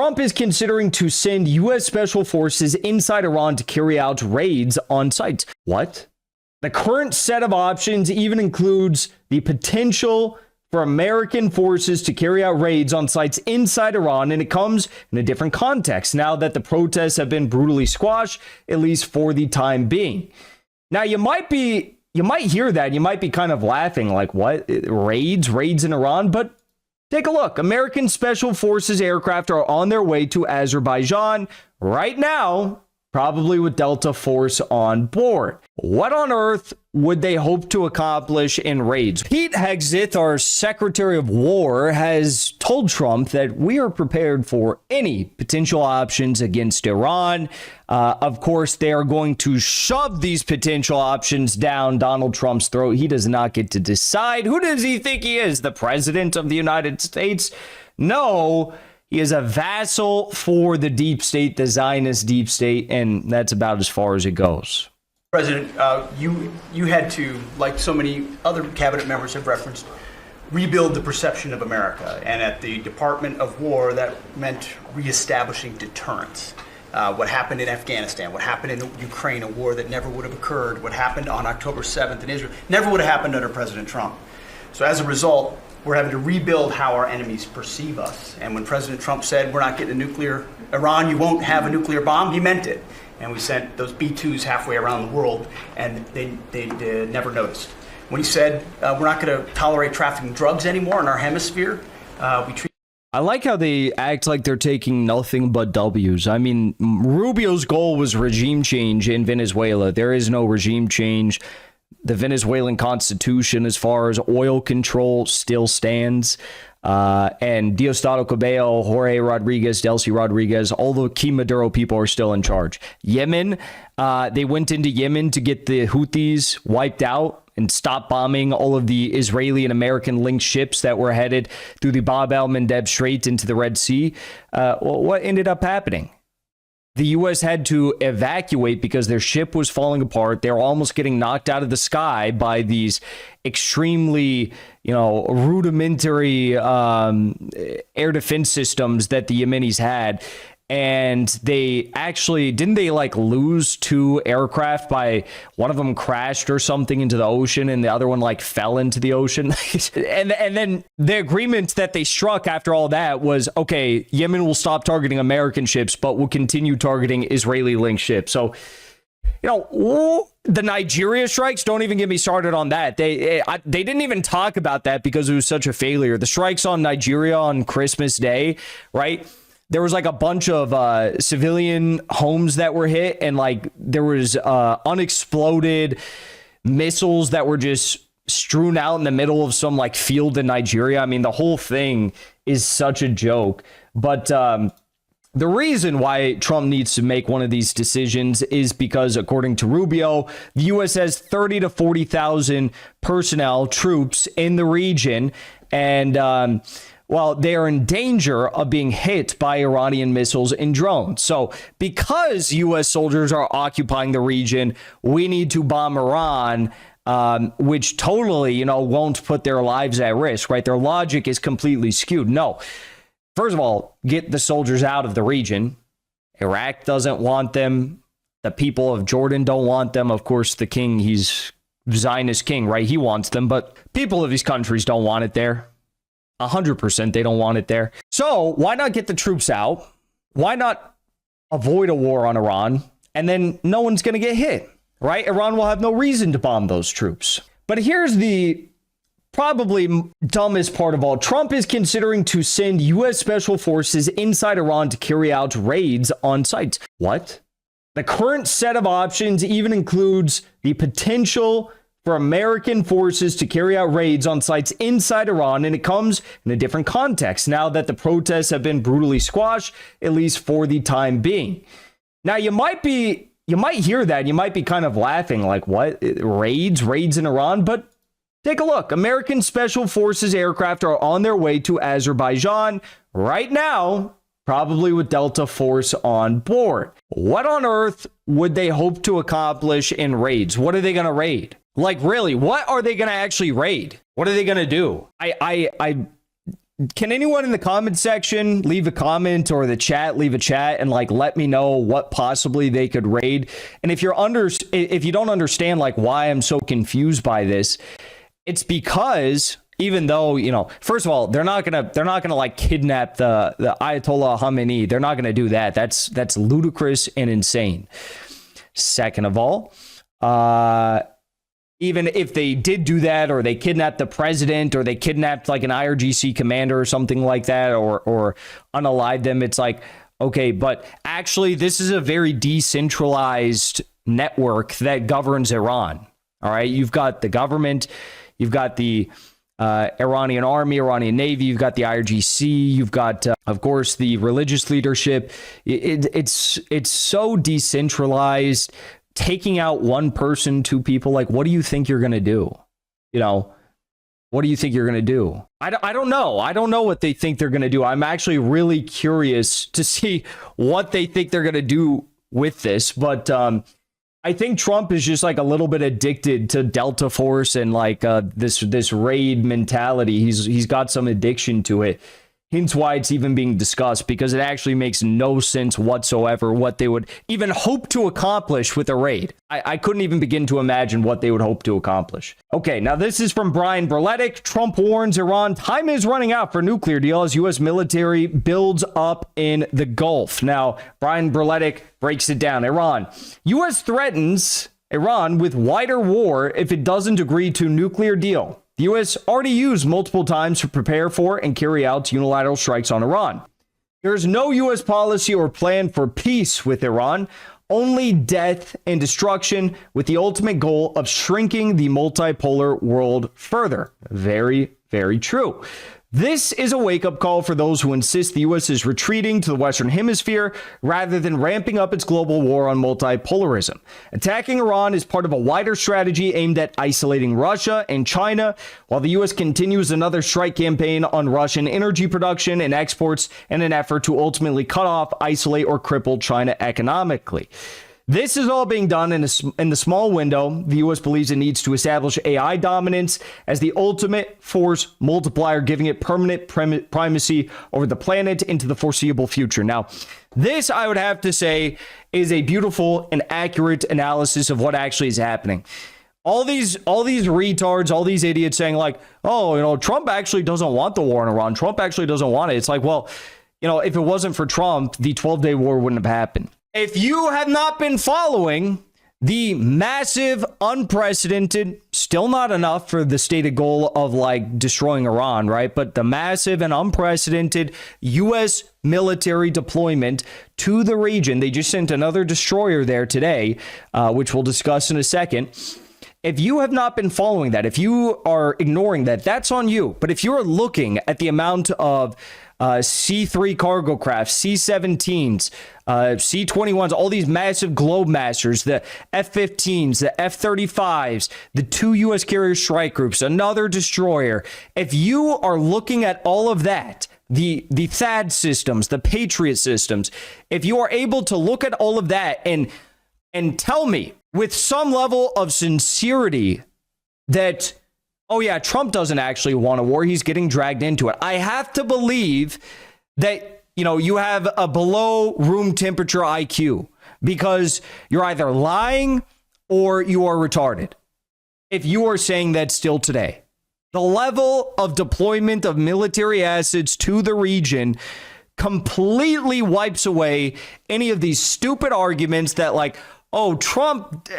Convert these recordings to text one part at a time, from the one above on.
Trump is considering to send U.S. special forces inside Iran to carry out raids on sites. What? The current set of options even includes the potential for American forces to carry out raids on sites inside Iran, and it comes in a different context now that the protests have been brutally squashed, at least for the time being. Now, you might hear that, you might be kind of laughing, like, what? Raids in Iran? But take a look. American Special Forces aircraft are on their way to Azerbaijan right now, probably with Delta Force on board. What on earth would they hope to accomplish in raids? Pete Hegseth, our Secretary of War, has told Trump that we are prepared for any potential options against Iran. Of course, they are going to shove these potential options down Donald Trump's throat. He does not get to decide. Who does he think he is? The President of the United States? No. He is a vassal for the deep state, the Zionist deep state, and that's about as far as it goes. President, you had to, like so many other cabinet members have referenced, rebuild the perception of America. And at the Department of War, that meant reestablishing deterrence. What happened in Afghanistan, what happened in Ukraine, a war that never would have occurred, what happened on October 7th in Israel, never would have happened under President Trump. So as a result, we're having to rebuild how our enemies perceive us. And when President Trump said, we're not getting a nuclear, Iran, you won't have a nuclear bomb, he meant it. And we sent those B-2s halfway around the world, and they never noticed. When he said, we're not going to tolerate trafficking drugs anymore in our hemisphere, we treat. I like how they act like they're taking nothing but W's. I mean, Rubio's goal was regime change in Venezuela. There is no regime change. The Venezuelan constitution, as far as oil control, still stands. And Diosdado Cabello, Jorge Rodriguez, Delcy Rodriguez, all the key Maduro people are still in charge. Yemen, they went into Yemen to get the Houthis wiped out and stop bombing all of the Israeli and American linked ships that were headed through the Bab el-Mandeb Strait into the Red Sea. What ended up happening? The U.S. had to evacuate because their ship was falling apart. They were almost getting knocked out of the sky by these extremely, rudimentary air defense systems that the Yemenis had. And they actually, didn't they lose 2 aircraft by one of them crashed or something into the ocean and the other one fell into the ocean? and then the agreement that they struck after all that was, okay, Yemen will stop targeting American ships, but will continue targeting Israeli linked ships. So, the Nigeria strikes, don't even get me started on that. They didn't even talk about that because it was such a failure. The strikes on Nigeria on Christmas Day, right? There was a bunch of civilian homes that were hit, and there was unexploded missiles that were just strewn out in the middle of some field in Nigeria. I mean, the whole thing is such a joke. But the reason why Trump needs to make one of these decisions is because, according to Rubio, the U.S. has 30 to 40,000 personnel, troops in the region, and well, they are in danger of being hit by Iranian missiles and drones. So because U.S. soldiers are occupying the region, we need to bomb Iran, which totally, won't put their lives at risk, right? Their logic is completely skewed. No. First of all, get the soldiers out of the region. Iraq doesn't want them. The people of Jordan don't want them. Of course, the king, he's Zionist king, right? He wants them, but people of these countries don't want it there. 100% they don't want it there. So why not get the troops out? Why not avoid a war on Iran? And then no one's going to get hit, right? Iran will have no reason to bomb those troops. But here's the probably dumbest part of all. Trump is considering to send U.S. special forces inside Iran to carry out raids on sites. What? The current set of options even includes the potential for American forces to carry out raids on sites inside Iran, and it comes in a different context now that the protests have been brutally squashed, at least for the time being. Now, you might hear that, you might be kind of laughing, like, what? Raids in Iran? But take a look. American Special Forces aircraft are on their way to Azerbaijan right now, probably with Delta Force on board. What on earth would they hope to accomplish in raids? What are they going to raid? Really, what are they going to actually raid? What are they going to do? can anyone in the comment section leave a comment, or the chat leave a chat and like let me know what possibly they could raid? And if you don't understand like why I'm so confused by this, it's because even though, you know, first of all, they're not gonna like kidnap the Ayatollah Khamenei. They're not gonna do that. That's ludicrous and insane. Second of all, even if they did do that, or they kidnapped the president, or they kidnapped like an IRGC commander or something like that, or unalived them, it's like, okay, but actually this is a very decentralized network that governs Iran. All right, you've got the government, you've got the Iranian army, Iranian navy, you've got the IRGC, you've got, of course, the religious leadership. It's so decentralized. Taking out one person, two people, like, what do you think you're going to do? You know, what do you think you're going to do? I don't know. I don't know what they think they're going to do. I'm actually really curious to see what they think they're going to do with this. But I think Trump is just like a little bit addicted to Delta Force and like this raid mentality. He's got some addiction to it. Hence why it's even being discussed, because it actually makes no sense whatsoever what they would even hope to accomplish with a raid. I couldn't even begin to imagine what they would hope to accomplish. Okay, now this is from Brian Berletic. Trump warns Iran time is running out for nuclear deal as U.S. military builds up in the Gulf. Now, Brian Berletic breaks it down. U.S. threatens Iran with wider war if it doesn't agree to nuclear deal. The U.S. already used multiple times to prepare for and carry out unilateral strikes on Iran. There is no U.S. policy or plan for peace with Iran, only death and destruction, with the ultimate goal of shrinking the multipolar world further. Very, very true. This is a wake-up call for those who insist the U.S. is retreating to the Western Hemisphere rather than ramping up its global war on multipolarism. Attacking Iran is part of a wider strategy aimed at isolating Russia and China, while the U.S. continues another strike campaign on Russian energy production and exports in an effort to ultimately cut off, isolate, or cripple China economically. This is all being done in the small window the U.S. believes it needs to establish AI dominance as the ultimate force multiplier, giving it permanent primacy over the planet into the foreseeable future. Now, this, I would have to say, is a beautiful and accurate analysis of what actually is happening. All these retards, all these idiots saying like, oh, you know, Trump actually doesn't want the war in Iran. Trump actually doesn't want it. It's like, well, you know, if it wasn't for Trump, the 12-day war wouldn't have happened. If you have not been following the massive, unprecedented, still not enough for the stated goal of like destroying Iran, right? But the massive and unprecedented U.S. military deployment to the region. They just sent another destroyer there today, which we'll discuss in a second. If you have not been following that, if you are ignoring that, that's on you. But if you're looking at the amount of C-3 cargo craft, C-17s, C-21s, all these massive Globemasters, the F-15s, the F-35s, the 2 U.S. carrier strike groups, another destroyer. If you are looking at all of that, the THAAD systems, the Patriot systems, if you are able to look at all of that and tell me with some level of sincerity that, oh yeah, Trump doesn't actually want a war, he's getting dragged into it, I have to believe that, you know, you have a below room temperature IQ, because you're either lying or you are retarded if you are saying that still today. The level of deployment of military assets to the region completely wipes away any of these stupid arguments that like, oh, Trump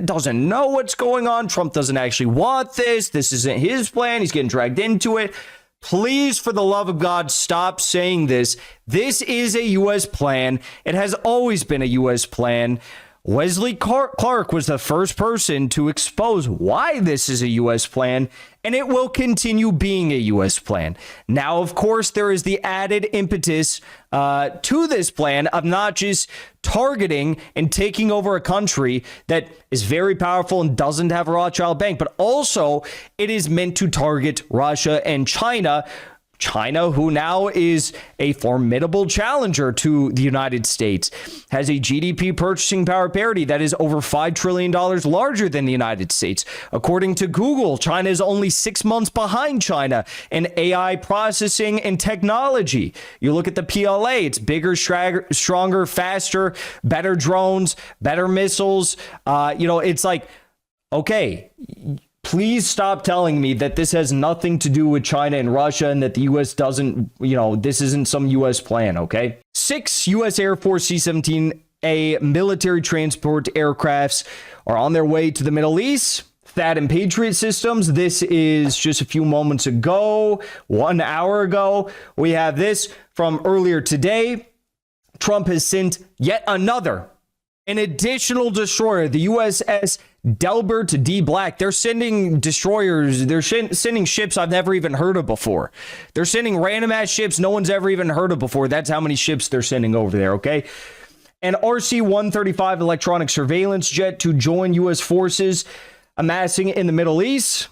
doesn't know what's going on. Trump doesn't actually want this. This isn't his plan. He's getting dragged into it. Please, for the love of God, stop saying this. This is a U.S. plan. It has always been a U.S. plan. Wesley Clark was the first person to expose why this is a U.S. plan, and it will continue being a U.S. plan. Now, of course, there is the added impetus to this plan of not just targeting and taking over a country that is very powerful and doesn't have a Rothschild bank, but also it is meant to target Russia and China China, who now is a formidable challenger to the United States, has a GDP purchasing power parity that is over $5 trillion larger than the United States. According to Google, China is only 6 months behind China in AI processing and technology. You look at the PLA, it's bigger, stronger, faster, better drones, better missiles. It's like, okay, please stop telling me that this has nothing to do with China and Russia and that the U.S. doesn't, this isn't some U.S. plan, okay? 6 U.S. Air Force C-17A military transport aircrafts are on their way to the Middle East. THAAD and Patriot systems. This is just a few moments ago, 1 hour ago. We have this from earlier today. Trump has sent yet an additional destroyer, the USS Delbert D. Black. They're sending destroyers. They're sending ships I've never even heard of before. They're sending random ass ships no one's ever even heard of before. That's how many ships they're sending over there, okay? An RC-135 electronic surveillance jet to join U.S. forces amassing in the Middle East.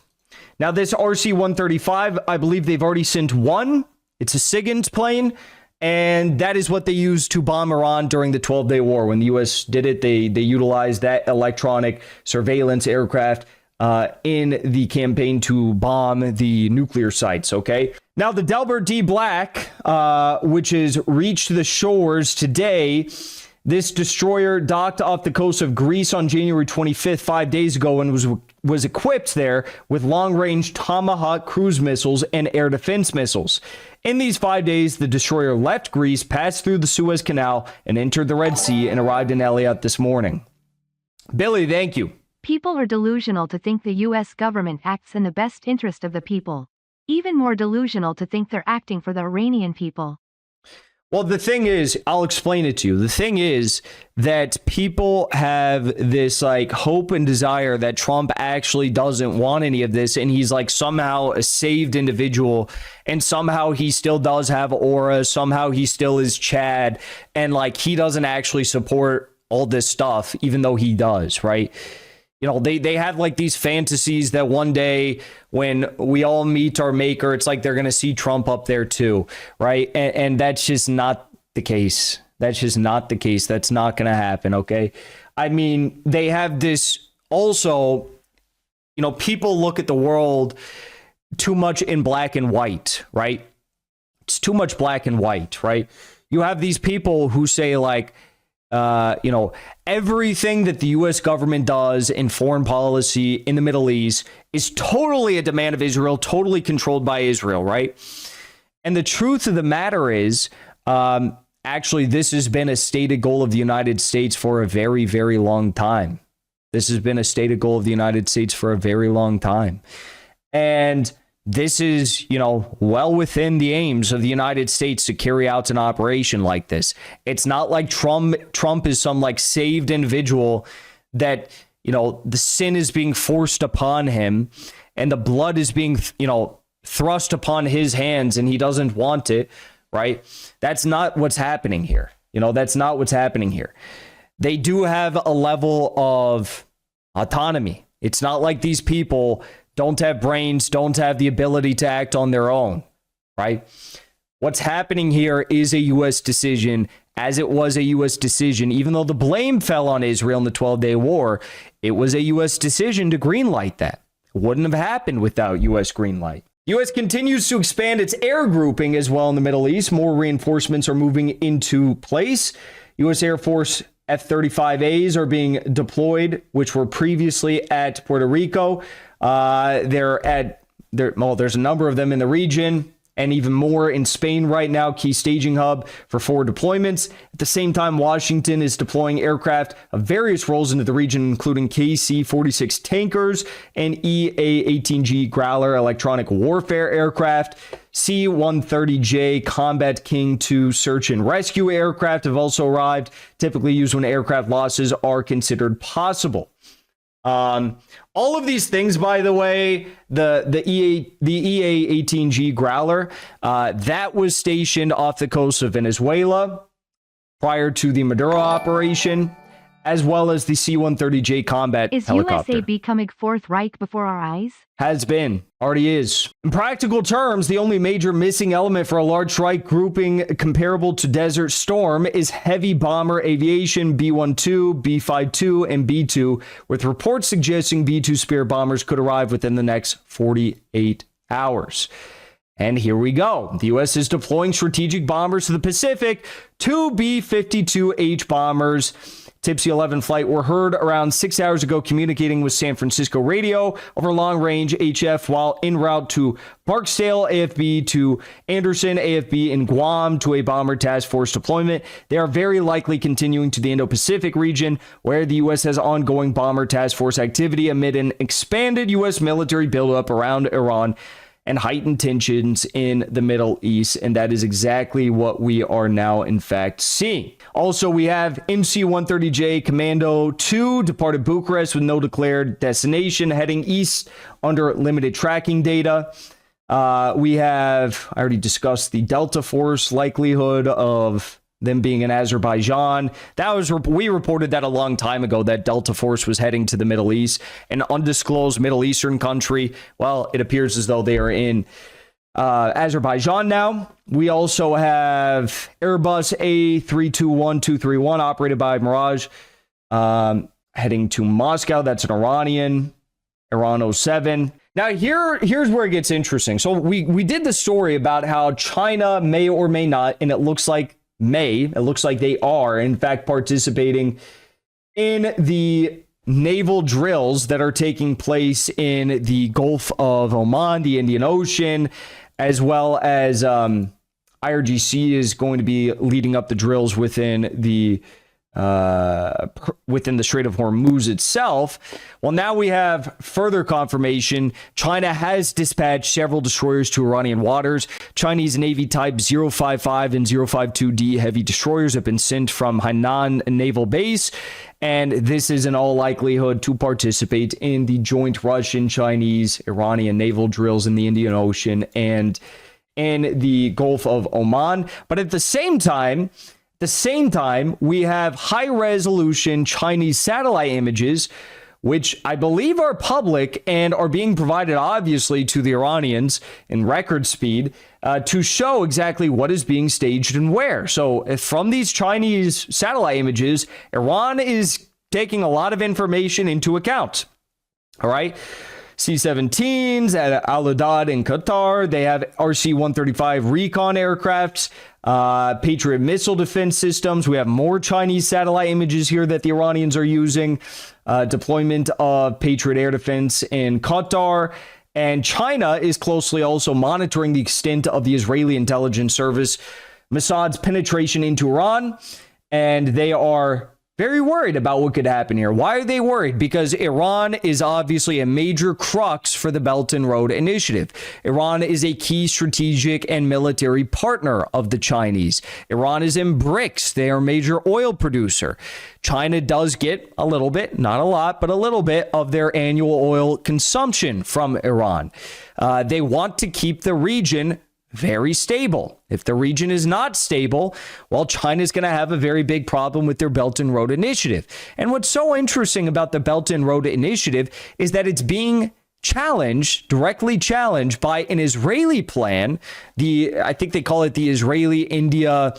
Now, this RC-135, I believe they've already sent one. It's a SIGINT plane. And that is what they used to bomb Iran during the 12-day war. When the U.S. did it, they utilized that electronic surveillance aircraft in the campaign to bomb the nuclear sites, okay? Now, the Delbert D. Black, which has reached the shores today, this destroyer docked off the coast of Greece on January 25th, 5 days ago, and was equipped there with long-range Tomahawk cruise missiles and air defense missiles. In these 5 days, the destroyer left Greece, passed through the Suez Canal, and entered the Red Sea and arrived in Elliott this morning. Billy, thank you. People are delusional to think the U.S. government acts in the best interest of the people. Even more delusional to think they're acting for the Iranian people. Well, the thing is, I'll explain it to you. The thing is that people have this like hope and desire that Trump actually doesn't want any of this. And he's like somehow a saved individual. And somehow he still does have aura. Somehow he still is Chad. And like he doesn't actually support all this stuff, even though he does, right? They have like these fantasies that one day when we all meet our maker, it's like they're going to see Trump up there too, right? And that's just not the case. That's just not the case. That's not going to happen, okay? I mean, they have this also, people look at the world too much in black and white, right? It's too much black and white, right? You have these people who say like, everything that the U.S. government does in foreign policy in the Middle East is totally a demand of Israel, totally controlled by Israel, right? And the truth of the matter is, actually, this has been a stated goal of the United States for a very, very long time. This has been a stated goal of the United States for a very long time. And this is, well within the aims of the United States to carry out an operation like this. It's not like Trump is some like saved individual that, the sin is being forced upon him and the blood is being, thrust upon his hands and he doesn't want it, right? That's not what's happening here. That's not what's happening here. They do have a level of autonomy. It's not like these people don't have brains, don't have the ability to act on their own, right? What's happening here is a U.S. decision, as it was a U.S. decision. Even though the blame fell on Israel in the 12-day war, it was a U.S. decision to greenlight that. It wouldn't have happened without U.S. greenlight. U.S. continues to expand its air grouping as well in the Middle East. More reinforcements are moving into place. U.S. Air Force F-35As are being deployed, which were previously at Puerto Rico. There's a number of them in the region and even more in Spain right now, key staging hub for forward deployments. At the same time, Washington is deploying aircraft of various roles into the region, including KC-46 tankers and EA-18G Growler electronic warfare aircraft. C-130J Combat King 2 search and rescue aircraft have also arrived, typically used when aircraft losses are considered possible. All of these things, by the way, the EA-18G Growler, that was stationed off the coast of Venezuela prior to the Maduro operation. as well as the C-130J combat Is helicopter. USA becoming Fourth Reich before our eyes? Has been. Already is. In practical terms, the only major missing element for a large strike grouping comparable to Desert Storm is heavy bomber aviation B-12, B-52, and B-2, with reports suggesting B-2 Spear bombers could arrive within the next 48 hours. And here we go. The U.S. is deploying strategic bombers to the Pacific. 2 B-52H bombers, Tipsy 11 flight, were heard around 6 hours ago communicating with San Francisco radio over long-range HF while en route to Barksdale AFB to Anderson AFB in Guam to a bomber task force deployment. They are very likely continuing to the Indo-Pacific region, where the U.S. has ongoing bomber task force activity amid an expanded U.S. military buildup around Iran and heightened tensions in the Middle East. And that is exactly what we are now, in fact, seeing. Also, we have MC-130J Commando 2 departed Bucharest with no declared destination, heading east under limited tracking data. We have, I already discussed the Delta Force likelihood of them being in Azerbaijan. We reported that a long time ago, that Delta Force was heading to the Middle East, an undisclosed Middle Eastern country. Well, it appears as though they are in Azerbaijan now. We also have Airbus A321231 operated by Mirage heading to Moscow. That's an Iran 07. Now, here's where it gets interesting. So we did the story about how China may or may not, and it looks like they are, in fact, participating in the naval drills that are taking place in the Gulf of Oman, the Indian Ocean, as well as IRGC is going to be leading up the drills within the Strait of Hormuz itself. Well, now we have further confirmation. China has dispatched several destroyers to Iranian waters. Chinese Navy Type 055 and 052D heavy destroyers have been sent from Hainan Naval Base, and this is in all likelihood to participate in the joint Russian-Chinese-Iranian naval drills in the Indian Ocean and in the Gulf of Oman. But at the same time, we have high-resolution Chinese satellite images, which I believe are public and are being provided, obviously, to the Iranians in record speed to show exactly what is being staged and where. So from these Chinese satellite images, Iran is taking a lot of information into account. All right. C-17s at Al-Adad in Qatar. They have RC-135 recon aircrafts, Patriot missile defense systems. We have more Chinese satellite images here that the Iranians are using. Deployment of Patriot air defense in Qatar. And China is closely also monitoring the extent of the Israeli intelligence service Mossad's penetration into Iran. And they are very worried about what could happen here. Why are they worried? Because Iran is obviously a major crux for the Belt and Road Initiative. Iran is a key strategic and military partner of the Chinese. Iran is in BRICS. They are a major oil producer. China does get a little bit, not a lot, but a little bit of their annual oil consumption from Iran. They want to keep the region very stable. If the region is not stable, well, China's going to have a very big problem with their Belt and Road Initiative. And what's so interesting about the Belt and Road Initiative is that it's being directly challenged by an Israeli plan. I think they call it the Israeli-India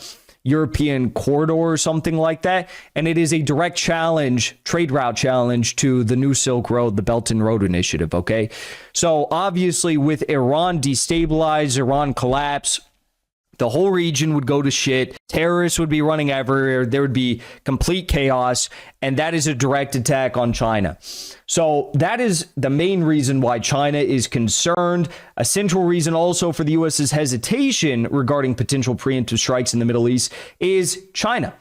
European corridor or something like that. And it is a direct challenge, trade route challenge to the new Silk Road, the Belt and Road Initiative. Okay. So obviously with Iran destabilized, Iran collapse, the whole region would go to shit. Terrorists would be running everywhere. There would be complete chaos. And that is a direct attack on China. So that is the main reason why China is concerned. A central reason also for the U.S.'s hesitation regarding potential preemptive strikes in the Middle East is China.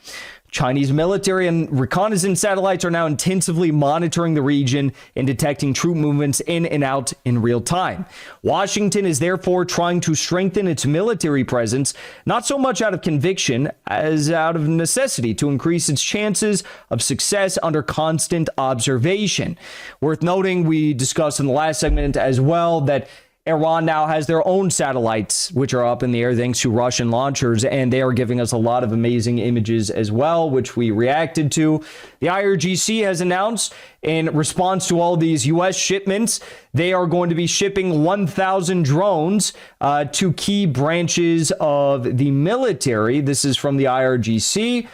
Chinese military and reconnaissance satellites are now intensively monitoring the region and detecting troop movements in and out in real time. Washington is therefore trying to strengthen its military presence, not so much out of conviction as out of necessity to increase its chances of success under constant observation. Worth noting, we discussed in the last segment as well that Iran now has their own satellites, which are up in the air thanks to Russian launchers, and they are giving us a lot of amazing images as well, which we reacted to. The IRGC has announced in response to all these U.S. shipments, they are going to be shipping 1,000 drones to key branches of the military. This is from the IRGC.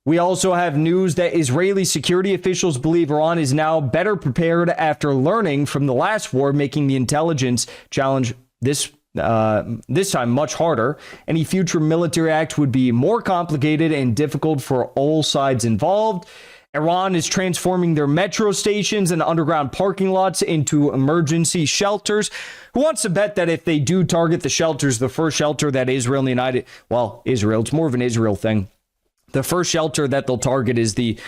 We also have news that Israeli security officials believe Iran is now better prepared after learning from the last war, making the intelligence challenge this time much harder. Any future military act would be more complicated and difficult for all sides involved. Iran is transforming their metro stations and underground parking lots into emergency shelters. Who wants to bet that if they do target the shelters, the first shelter that Israel and Israel, it's more of an Israel thing. The first shelter that they'll target is the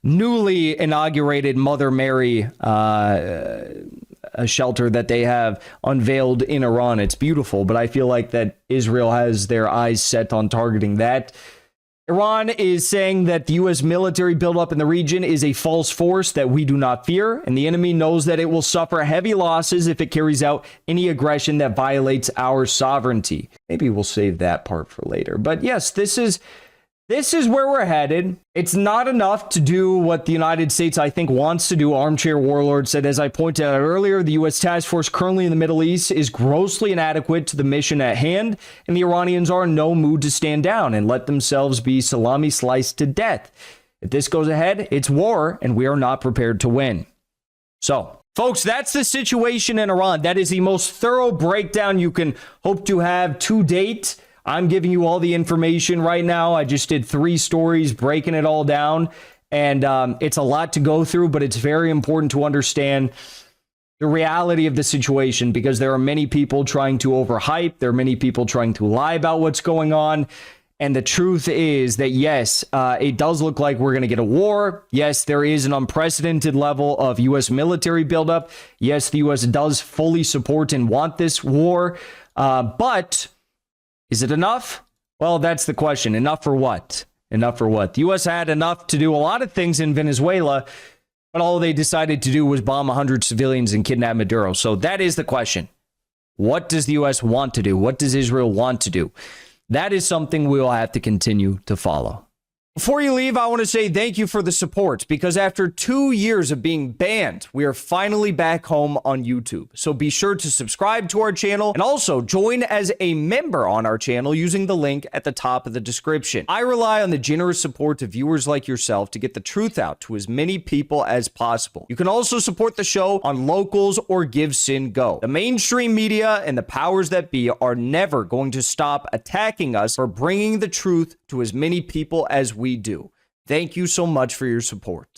newly inaugurated Mother Mary a shelter that they have unveiled in Iran. It's beautiful, but I feel like that Israel has their eyes set on targeting that. Iran is saying that the U.S. military buildup in the region is a false force that we do not fear, and the enemy knows that it will suffer heavy losses if it carries out any aggression that violates our sovereignty. Maybe we'll save that part for later. But yes, this is where we're headed. It's not enough to do what the United States, I think, wants to do. Armchair Warlord said, as I pointed out earlier, the U.S. task force currently in the Middle East is grossly inadequate to the mission at hand, and the Iranians are in no mood to stand down and let themselves be salami sliced to death. If this goes ahead, it's war, and we are not prepared to win. So, folks, that's the situation in Iran. That is the most thorough breakdown you can hope to have to date. I'm giving you all the information right now. I just did 3 stories breaking it all down, and it's a lot to go through, but it's very important to understand the reality of the situation because there are many people trying to overhype. There are many people trying to lie about what's going on. And the truth is that, yes, it does look like we're going to get a war. Yes, there is an unprecedented level of U.S. military buildup. Yes, the U.S. does fully support and want this war, but is it enough? Well, that's the question. Enough for what? Enough for what? The U.S. had enough to do a lot of things in Venezuela, but all they decided to do was bomb 100 civilians and kidnap Maduro. So that is the question. What does the U.S. want to do? What does Israel want to do? That is something we will have to continue to follow. Before you leave, I want to say thank you for the support because after 2 years of being banned, we are finally back home on YouTube. So be sure to subscribe to our channel and also join as a member on our channel using the link at the top of the description. I rely on the generous support of viewers like yourself to get the truth out to as many people as possible. You can also support the show on Locals or Give Sin Go. The mainstream media and the powers that be are never going to stop attacking us for bringing the truth to as many people as we do. Thank you so much for your support.